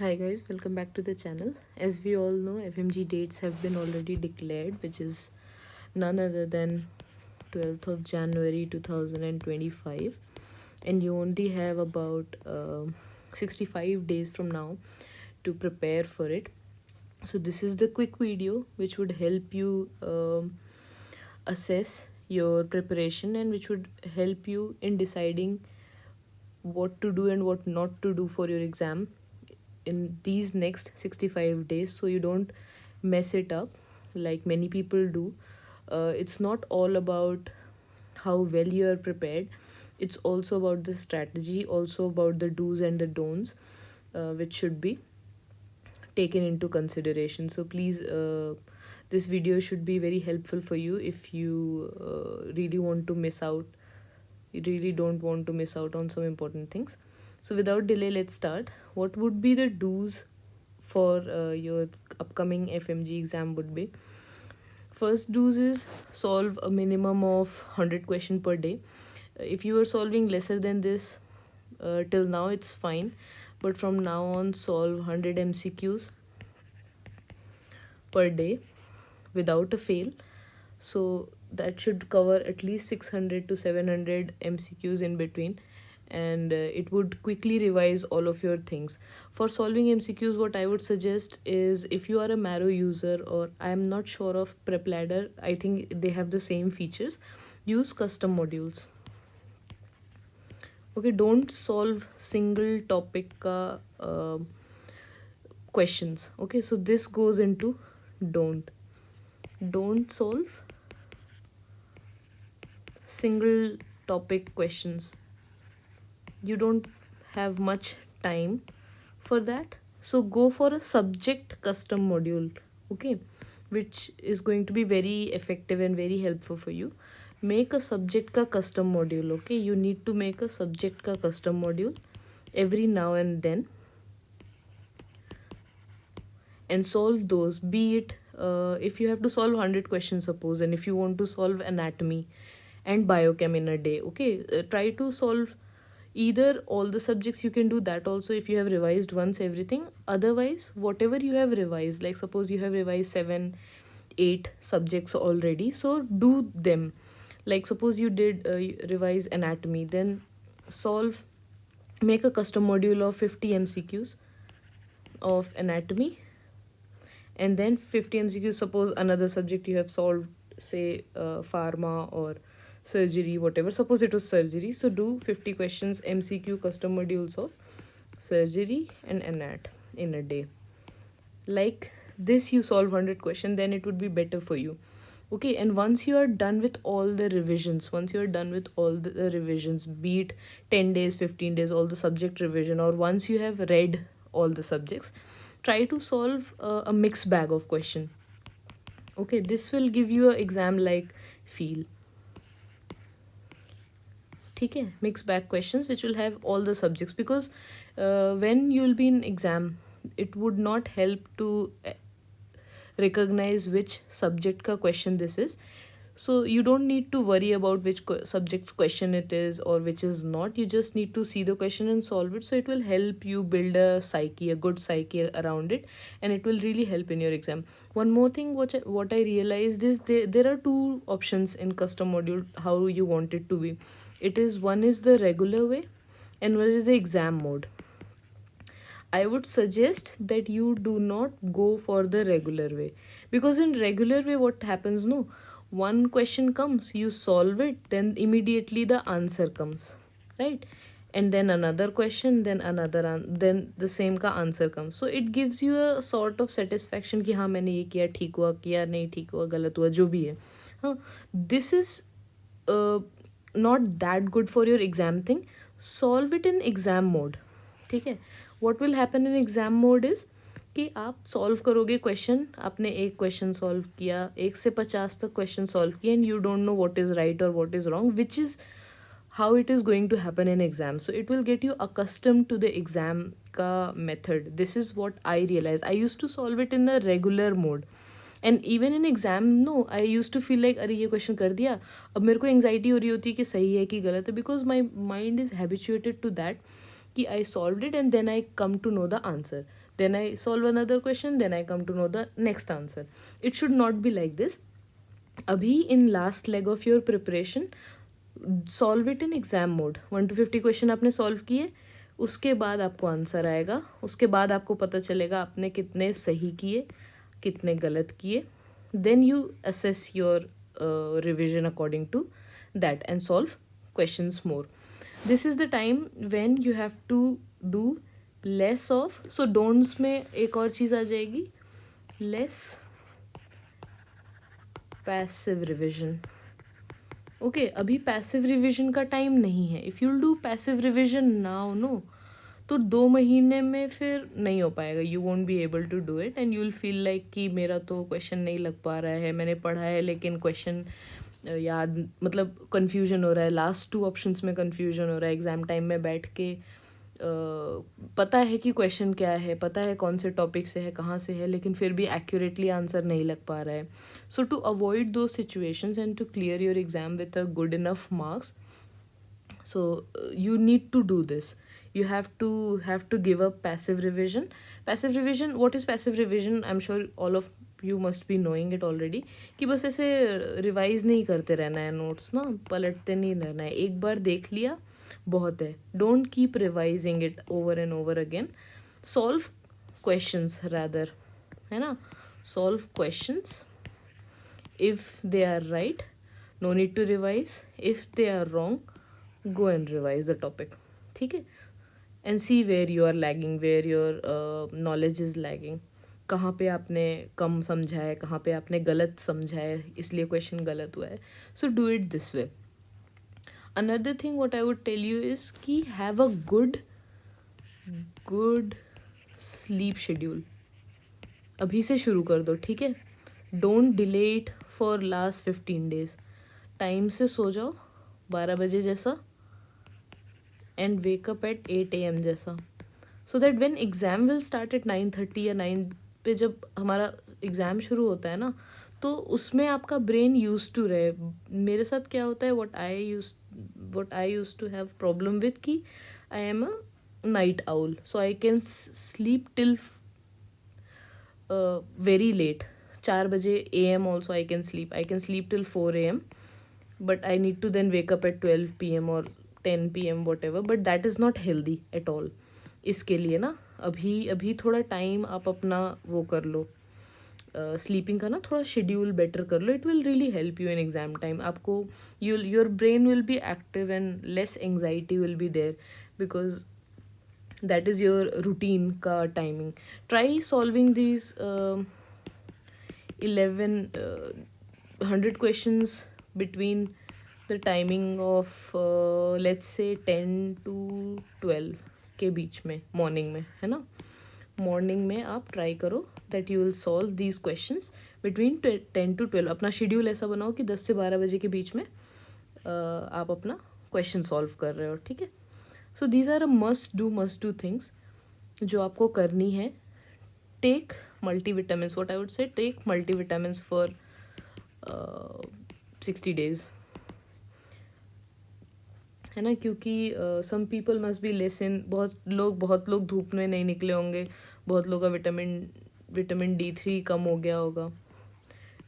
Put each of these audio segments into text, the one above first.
Hi guys, welcome back to the channel. As we all know, FMG dates have been already declared, which is none other than 12th of January 2025, and you only have about 65 days from now to prepare for it. So this is the quick video which would help you assess your preparation and which would help you in deciding what to do and what not to do for your exam in these next 65 days, so you don't mess it up like many people do. It's not all about how well you are prepared, it's also about the strategy, also about the do's and the don'ts, which should be taken into consideration. So please, this video should be very helpful for you if you really want to miss out, you really don't want to miss out on some important things. So without delay, let's start. What would be the do's for your upcoming FMG exam would be: first do's is solve a minimum of 100 question per day. If you are solving lesser than this till now, it's fine, but from now on solve 100 MCQs per day without a fail. So that should cover at least 600 to 700 MCQs in between, and it would quickly revise all of your things. For solving MCQs, what I would suggest is, if you are a Marrow user, or I am not sure of Prep Ladder, I think they have the same features, use custom modules. Okay, don't solve single topic questions. Okay, so this goes into don't solve single topic questions. You don't have much time for that, so go for a subject custom module. Okay, which is going to be very effective and very helpful for you. Make a subject ka custom module. Okay, you need to make a subject ka custom module every now and then and solve those. Be it if you have to solve 100 questions, suppose, and if you want to solve anatomy and biochem in a day, okay, try to solve either all the subjects. You can do that also if you have revised once everything. Otherwise, whatever you have revised, like suppose you have revised 7 8 subjects already, so do them. Like suppose you did revise anatomy, then solve, make a custom module of 50 MCQs of anatomy, and then 50 MCQs. Suppose another subject you have solved, say pharma or surgery, whatever. Suppose it was surgery, so do 50 questions MCQ custom modules of surgery and anat in a day. Like this, you solve 100 questions, then it would be better for you. Okay, and once you are done with all the revisions, be it 10 days, 15 days, all the subject revision, or once you have read all the subjects, try to solve a mixed bag of question. Okay, this will give you a exam like feel. ठीक है, mixed bag questions which will have all the subjects, because when you'll be in exam, it would not help to recognize which subject ka question this is. So you don't need to worry about which subject's question it is or which is not. You just need to see the question and solve it. So it will help you build a good psyche around it, and it will really help in your exam. One more thing what I realized is there are two options in custom module how you want it to be. It is, one is the regular way and one is the exam mode. I would suggest that you do not go for the regular way, because in regular way what happens, no, one question comes, you solve it, then immediately the answer comes, right? And then another question, then then the same का answer comes. So it gives you a sort of satisfaction कि हाँ मैंने ये किया, ठीक हुआ, किया नहीं ठीक हुआ, गलत हुआ, जो भी है. हाँ, this is uh, not that good for your exam thing. Solve it in exam mode. ठीक है. What will happen in exam mode is कि आप सॉल्व करोगे क्वेश्चन, आपने एक क्वेश्चन सॉल्व किया, 1 से 50 तक क्वेश्चन सॉल्व किए, and you don't know what is right और what is wrong, which is how it is going to happen in exam. So it will get you accustomed to the exam ka method. This is what I realized. I used to solve it in a regular mode, and even in exam, no, I used to feel like अरे ये question कर दिया, अब मेरे को anxiety हो रही होती है कि सही है कि गलत है, because my mind is habituated to that कि I solved it and then I come to know the answer. then I solve another question, then I come to know the next answer. It should not be like this. Abhi in last leg of your preparation, solve it in exam mode. 1 to 50 question आपने solve किए, उसके बाद आपको answer आएगा, उसके बाद आपको पता चलेगा आपने कितने सही किए, कितने गलत किए. Then you assess your revision according to that and solve questions more. This is the time when you have to do less of. So don'ts में एक और चीज़ आ जाएगी, लेस पैसिव रिविजन. ओके, अभी पैसिव रिविजन का time नहीं है. If you'll do passive revision now no, तो 2 महीने में फिर नहीं हो पाएगा. You won't be able to do it and you will feel like कि मेरा तो क्वेश्चन नहीं लग पा रहा है, मैंने पढ़ा है लेकिन क्वेश्चन याद, मतलब कन्फ्यूजन हो रहा है, लास्ट 2 ऑप्शंस में कन्फ्यूजन हो रहा है. एग्ज़ाम टाइम में बैठ के पता है कि क्वेश्चन क्या है, पता है कौन से टॉपिक से है, कहाँ से है, लेकिन फिर भी एक्यूरेटली आंसर नहीं लग पा रहा है. So to avoid those situations and to clear your exam with a good enough marks, so you need to do this. You have to give up passive revision. Passive revision, what is passive revision? I'm sure all of you must be knowing it already. कि बस ऐसे revise नहीं करते रहना है notes ना, पलटते नहीं रहना है. एक बार देख लिया बहुत है. Don't keep revising it over and over again. Solve questions rather, है ना. Solve questions. If they are right, no need to revise. If they are wrong, go and revise the topic. ठीक है. and see where you are lagging, where your knowledge is lagging. कहाँ पे आपने कम समझा है, कहाँ पे आपने गलत समझा है, इसलिए क्वेश्चन गलत हुआ है. So do it this way. Another thing what I would tell you is कि have a good sleep schedule. अभी से शुरू कर दो, ठीक है. Don't delay it for last 15 days. Time से सो जाओ 12 बजे जैसा एंड वेकअप एट 8 AM जैसा. So that when exam will start at 9:30 या 9 पे, जब हमारा एग्ज़ाम शुरू होता है ना, तो उसमें आपका ब्रेन यूज टू रहे. मेरे साथ क्या होता है, what I used to have problem with कि I am a night owl, so I can sleep till very late. 4 बजे AM also I can sleep till 4 AM, but I need to then wake up at 12 PM or 10 PM whatever, but that is not healthy at all. इसके लिए ना अभी थोड़ा time आप अपना वो कर लो, स्लीपिंग का ना थोड़ा शेड्यूल बेटर कर लो. It will really help you in exam time. आपको your brain will be active and less anxiety will be there because that is your routine ka timing. Try solving these 100 questions between the timing of let's say 10 to 12 के बीच में, morning में, है ना. Morning में आप try करो that you will solve these questions between 10 to 12. अपना schedule ऐसा बनाओ कि 10 से 12 बजे के बीच में आप अपना क्वेश्चन सॉल्व कर रहे हो, ठीक है. So these are a must do things जो आपको करनी है. Take multivitamins. What I would say, take multivitamins for 60 days, है ना. क्योंकि some people must be listen. बहुत लोग धूप में नहीं निकले होंगे, बहुत लोगों का विटामिन D3 कम हो गया होगा,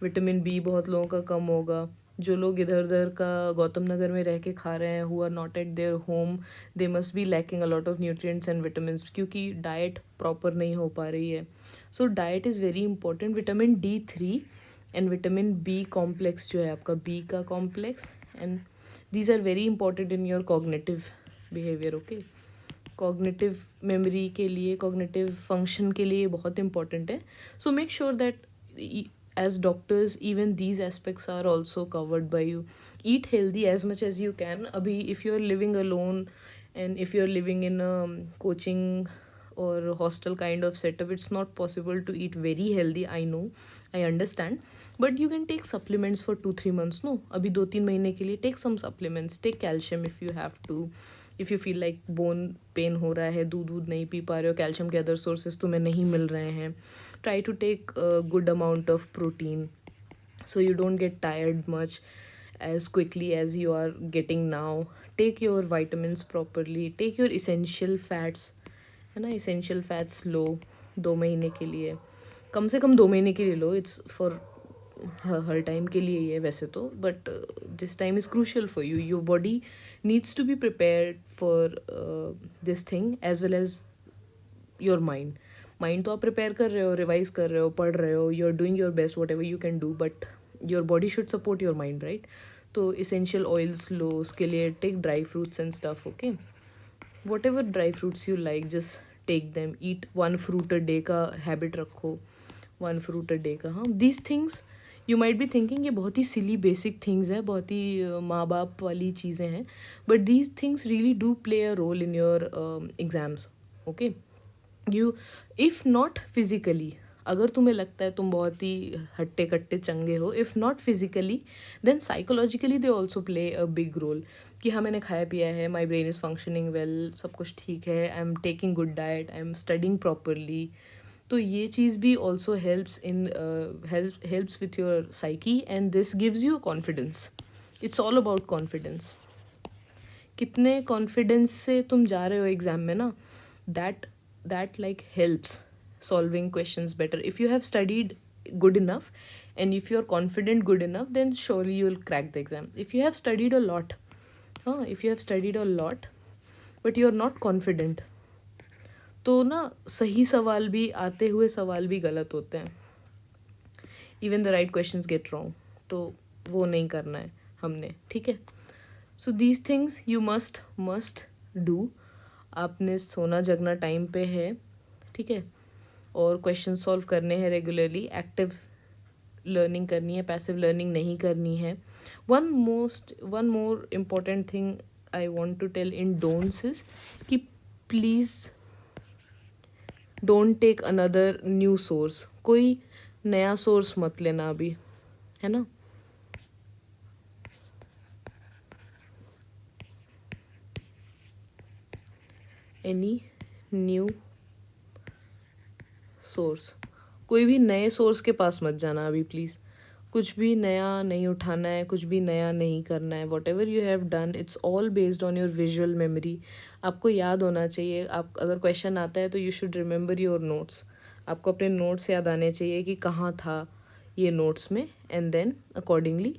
विटामिन B बहुत लोगों का कम होगा. जो लोग इधर उधर का गौतम नगर में रह के खा रहे हैं, who are not at their home, they must be lacking a lot of nutrients and vitamins, क्योंकि डाइट प्रॉपर नहीं हो पा रही है. So diet is very important. Vitamin D3 and vitamin B complex जो है आपका, B का complex, and these are very important in your cognitive behavior. okay, cognitive memory के लिए, cognitive function के लिए बहुत important है. so make sure that as doctors even these aspects are also covered by you. eat healthy as much as you can. अभी if you're living alone and if you're living in a coaching or hostel kind of setup, it's not possible to eat very healthy. I know, I understand, but you can take supplements for 2-3 months. No, अभी 2-3 महीने के लिए take some supplements. Take calcium if you have to. If you feel like bone pain हो रहा है, दूध नहीं P पा रहे हो, calcium के other sources तुम्हें नहीं मिल रहे हैं, try to take a good amount of protein so you don't get tired much as quickly as you are getting now. Take your vitamins properly. Take your essential fats, है ना. essential fats low. 2 महीने के लिए, कम से कम 2 महीने के लिए लो. इट्स फॉर हर टाइम के लिए ही है वैसे तो, but this time is crucial for you. Your body needs to be prepared for this thing as well as your mind तो आप प्रिपेयर कर रहे हो, रिवाइज कर रहे हो, पढ़ रहे हो, you are doing your best whatever you can do, but your body should support your mind, right? तो इसेंशियल ऑयल्स लो उसके लिए, take dry fruits and stuff. Okay, whatever dry fruits you like, just take them. Eat 1 fruit a day का habit रखो, 1 fruit a day का. हाँ, these things you might be thinking ये बहुत ही सिली basic things है, बहुत ही माँ बाप वाली चीज़ें हैं, but these things really do play a role in your exams. Okay, you if not physically, अगर तुम्हें लगता है तुम बहुत ही हट्टे कट्टे चंगे हो, if not physically then psychologically they also play a big role. कि हाँ, मैंने खाया पिया है, my brain is functioning well, सब कुछ ठीक है, I am taking good diet, I am studying properly. तो ये चीज़ भी also helps with your psyche and this gives you confidence. It's all about confidence. कितने कॉन्फिडेंस से तुम जा रहे हो एग्ज़ाम में ना, that like helps solving questions better. If you have studied good enough and if you're confident good enough, then surely you'll crack the exam. If you have studied a lot, if you have studied a lot but you're not confident, तो ना सही सवाल भी आते हुए सवाल भी गलत होते हैं. Even the right questions get wrong. तो वो नहीं करना है हमने, ठीक है? So these things you must do. आपने सोना जगना टाइम पे है, ठीक है? और क्वेश्चन सॉल्व करने हैं रेगुलरली, एक्टिव लर्निंग करनी है, पैसिव लर्निंग नहीं करनी है. One more important thing I want to tell in don'ts is कि please don't take another new source. कोई नया सोर्स मत लेना अभी, है ना? एनी न्यू सोर्स, कोई भी नए सोर्स के पास मत जाना अभी प्लीज़. कुछ भी नया नहीं उठाना है, कुछ भी नया नहीं करना है. What ever you have done, it's all based on your visual memory. आपको याद होना चाहिए. आप अगर क्वेश्चन आता है तो you should remember your notes. आपको अपने नोट्स याद आने चाहिए कि कहाँ था ये नोट्स में, and then accordingly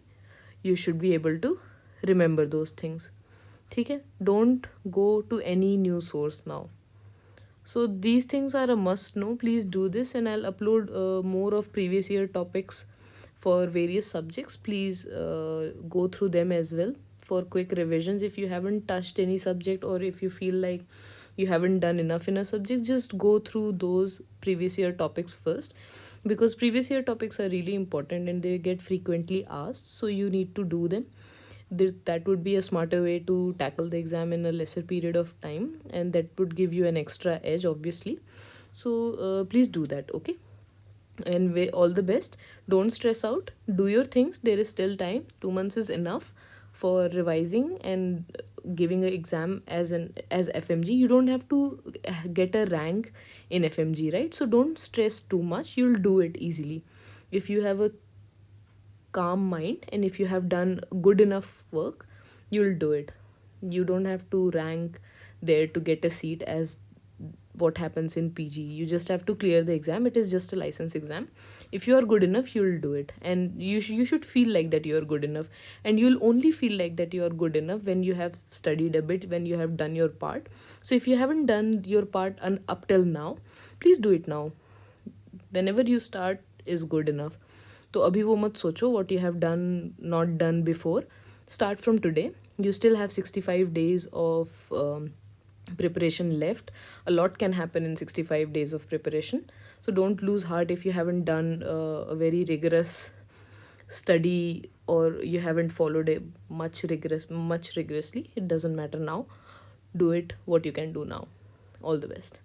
you should be able to remember those things. ठीक है? Don't go to any new source now. So these things are a must know. Please do this, and I'll upload more of previous year topics for various subjects. Please go through them as well for quick revisions. If you haven't touched any subject, or if you feel like you haven't done enough in a subject, just go through those previous year topics first, because previous year topics are really important and they get frequently asked, so you need to do them. That would be a smarter way to tackle the exam in a lesser period of time, and that would give you an extra edge, obviously. So please do that, okay? And all the best. Don't stress out. Do your things. There is still time. 2 months is enough for revising and giving an exam as FMG. You don't have to get a rank in FMG, right? So don't stress too much. You'll do it easily if you have a calm mind, and if you have done good enough work, you'll do it. You don't have to rank there to get a seat as what happens in PG. You just have to clear the exam. It is just a license exam. If you are good enough, you'll do it, and you should feel like that you are good enough. And you'll only feel like that you are good enough when you have studied a bit, when you have done your part. So if you haven't done your part up till now, please do it now. Whenever you start is good enough. तो अभी वो मत सोचो what you have done not done before. Start from today. You still have 65 days of preparation left. A lot can happen in 65 days of preparation. So don't lose heart if you haven't done a very rigorous study, or you haven't followed it much rigorously. It doesn't matter now. Do it what you can do now. All the best.